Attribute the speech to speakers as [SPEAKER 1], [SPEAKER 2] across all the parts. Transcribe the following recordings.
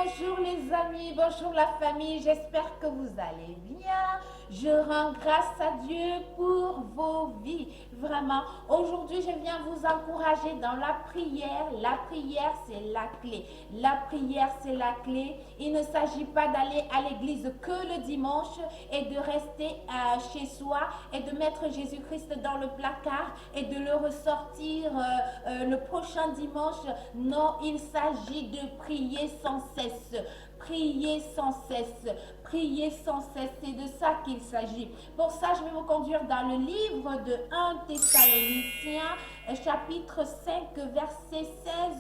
[SPEAKER 1] bonjour les amis, bonjour la famille, j'espère que vous allez bien. Je rends grâce à Dieu pour vos vies. Vraiment, aujourd'hui je viens vous encourager dans la prière. La prière c'est la clé. La prière c'est la clé. Il ne s'agit pas d'aller à l'église que le dimanche et de rester chez soi et de mettre Jésus-Christ dans le placard et de le ressortir le prochain dimanche. Non, il s'agit de prier sans cesse. Prier sans cesse, prier sans cesse, c'est de ça qu'il s'agit. Pour ça, je vais vous conduire dans le livre de 1 Thessaloniciens, chapitre 5, verset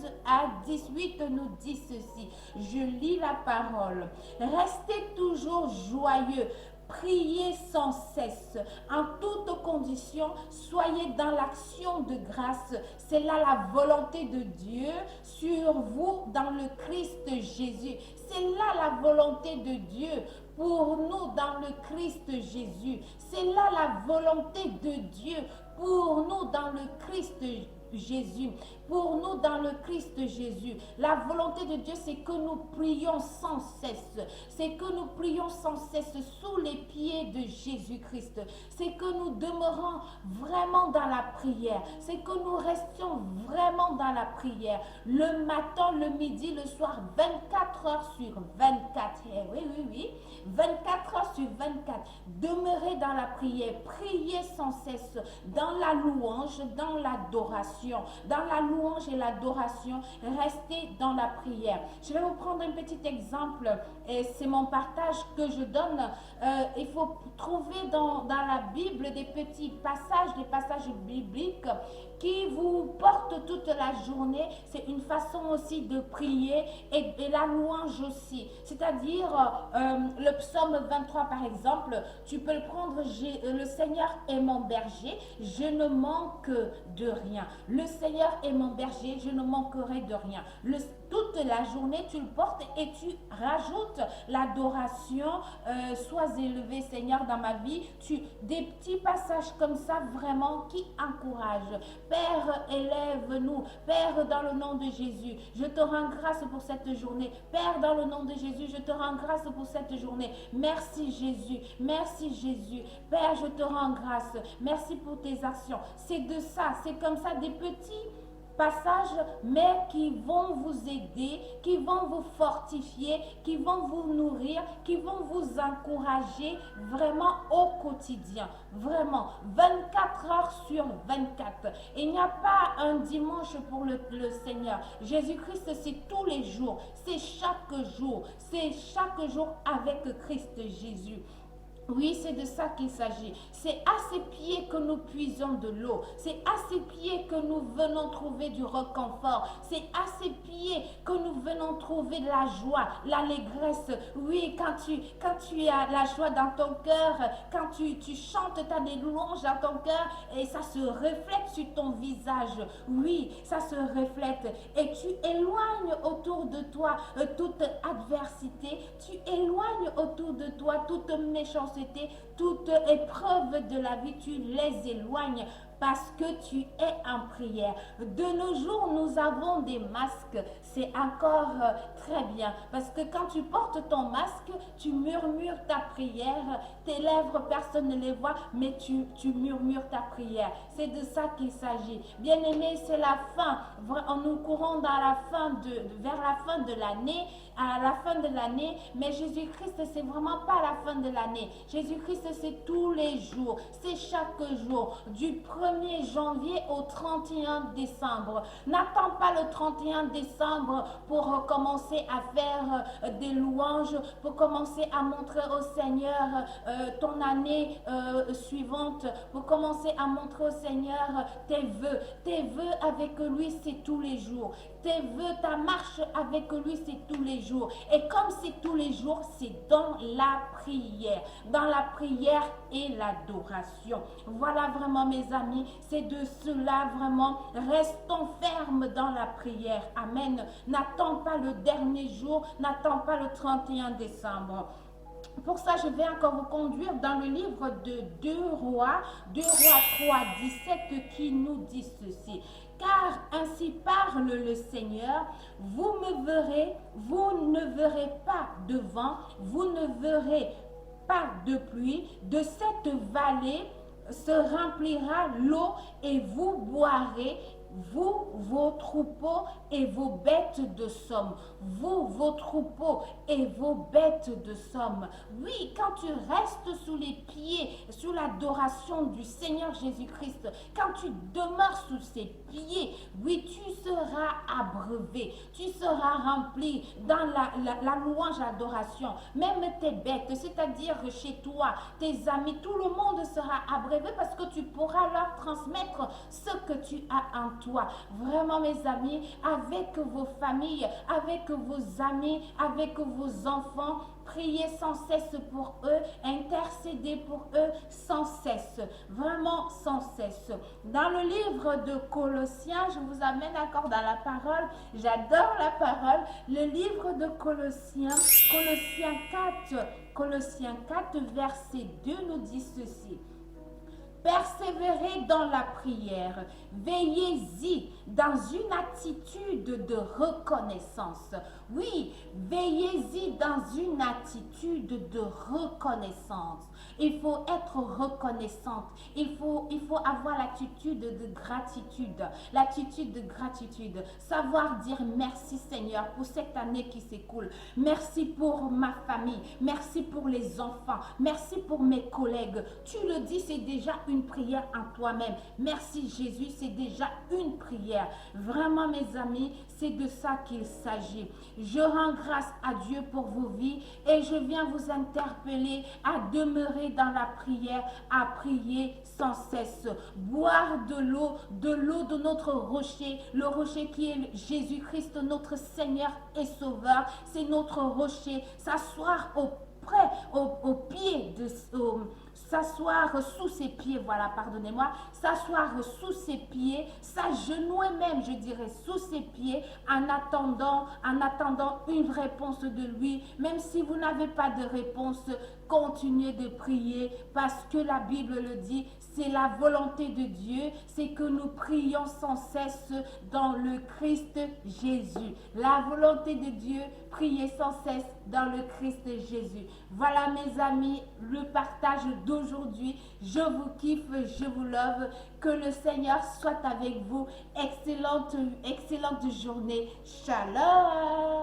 [SPEAKER 1] 16 à 18, nous dit ceci. Je lis la parole. Restez toujours joyeux. Priez sans cesse, en toutes conditions, soyez dans l'action de grâce. C'est là la volonté de Dieu sur vous dans le Christ Jésus. C'est là la volonté de Dieu pour nous dans le Christ Jésus. C'est là la volonté de Dieu pour nous dans le Christ Jésus. Pour nous dans le Christ Jésus. La volonté de Dieu, c'est que nous prions sans cesse. C'est que nous prions sans cesse sous les pieds de Jésus-Christ. C'est que nous demeurons vraiment dans la prière. C'est que nous restions vraiment dans la prière. Le matin, le midi, le soir, 24 heures sur 24. Oui. 24 heures sur 24. Demeurez dans la prière. Priez sans cesse dans la louange, dans l'adoration. Dans la louange et l'adoration, restez dans la prière. Je vais vous prendre un petit exemple, et c'est mon partage que je donne. Il faut trouver dans la Bible des petits passages, des passages bibliques qui vous portent toute la journée. C'est une façon aussi de prier et la louange aussi. C'est-à-dire, le psaume 23 par exemple, tu peux le prendre, le Seigneur est mon berger, je ne manque de rien. Le Seigneur est mon berger, je ne manquerai de rien. Toute la journée, tu le portes et tu rajoutes l'adoration. Sois élevé, Seigneur, dans ma vie. Des petits passages comme ça, vraiment, qui encouragent. Père, élève-nous. Père, dans le nom de Jésus, je te rends grâce pour cette journée. Père, dans le nom de Jésus, je te rends grâce pour cette journée. Merci Jésus. Merci Jésus. Père, je te rends grâce. Merci pour tes actions. C'est de ça, c'est comme ça des petits passages, mais qui vont vous aider, qui vont vous fortifier, qui vont vous nourrir, qui vont vous encourager vraiment au quotidien. Vraiment, 24 heures sur 24. Il n'y a pas un dimanche pour le Seigneur. Jésus-Christ, c'est tous les jours, c'est chaque jour avec Christ Jésus. Oui, c'est de ça qu'il s'agit. C'est à ses pieds que nous puisons de l'eau. C'est à ses pieds que nous venons trouver du réconfort. C'est à ses pieds que nous venons trouver de la joie, l'allégresse. Oui, quand tu as la joie dans ton cœur, quand tu chantes, tu as des louanges dans ton cœur et ça se reflète sur ton visage. Oui, ça se reflète. Et tu éloignes autour de toi toute adversité. Tu éloignes autour de toi toute méchanceté. Toute épreuve de la vie, tu les éloignes parce que tu es en prière. De nos jours, nous avons des masques. C'est encore très bien. Parce que quand tu portes ton masque, tu murmures ta prière. Tes lèvres, personne ne les voit, mais tu murmures ta prière. C'est de ça qu'il s'agit. Bien-aimés, c'est la fin. Nous courons vers la fin de l'année. À la fin de l'année, mais Jésus-Christ, c'est vraiment pas la fin de l'année. Jésus-Christ, c'est tous les jours, c'est chaque jour, du 1er janvier au 31 décembre. N'attends pas le 31 décembre pour commencer à faire des louanges, pour commencer à montrer au Seigneur ton année suivante, pour commencer à montrer au Seigneur tes vœux. Tes vœux avec lui, c'est tous les jours. Tes vœux, ta marche avec lui, c'est tous les jours. Et comme c'est tous les jours, c'est dans la prière. Dans la prière et l'adoration. Voilà vraiment mes amis, c'est de cela vraiment. Restons fermes dans la prière. Amen. N'attends pas le dernier jour, n'attends pas le 31 décembre. Pour ça, je vais encore vous conduire dans le livre de 2 Rois 3, 17, qui nous dit ceci. Car ainsi parle le Seigneur, vous me verrez, vous ne verrez pas de vent, vous ne verrez pas de pluie. De cette vallée se remplira l'eau et vous boirez, vous, vos troupeaux et vos bêtes de somme. Vous, vos troupeaux et vos bêtes de somme. Oui, quand tu restes sous les pieds, sous l'adoration du Seigneur Jésus-Christ, quand tu demeures sous ses pieds, oui, tu seras abreuvé, tu seras rempli dans la louange, l'adoration. Même tes bêtes, c'est-à-dire chez toi, tes amis, tout le monde sera abreuvé parce que tu pourras leur transmettre ce que tu as en toi. Vraiment, mes amis, avec vos familles, avec vos amis, avec vos enfants, priez sans cesse pour eux, intercédez pour eux sans cesse, vraiment sans cesse. Dans le livre de Colossiens, je vous amène encore dans la parole, j'adore la parole, le livre de Colossiens, Colossiens 4, verset 2 nous dit ceci. Persévérez dans la prière, veillez-y dans une attitude de reconnaissance. Oui, veillez-y dans une attitude de reconnaissance. Il faut être reconnaissante. Il faut avoir l'attitude de gratitude. L'attitude de gratitude. Savoir dire merci Seigneur pour cette année qui s'écoule. Merci pour ma famille. Merci pour les enfants. Merci pour mes collègues. Tu le dis, c'est déjà une prière en toi-même. Merci Jésus, c'est déjà une prière. Vraiment mes amis, c'est de ça qu'il s'agit. Je rends grâce à Dieu pour vos vies et je viens vous interpeller à demeurer dans la prière, à prier sans cesse. Boire de l'eau de notre rocher, le rocher qui est Jésus-Christ, notre Seigneur et Sauveur. C'est notre rocher. S'asseoir au pied de... s'asseoir sous ses pieds, voilà, pardonnez-moi, s'asseoir sous ses pieds, s'agenouiller même, je dirais, sous ses pieds, en attendant une réponse de lui. Même si vous n'avez pas de réponse, continuez de prier, parce que la Bible le dit, c'est la volonté de Dieu, c'est que nous prions sans cesse dans le Christ Jésus. La volonté de Dieu, priez sans cesse dans le Christ Jésus. Voilà mes amis, le partage d'aujourd'hui. Je vous kiffe, je vous love. Que le Seigneur soit avec vous. Excellente journée. Shalom.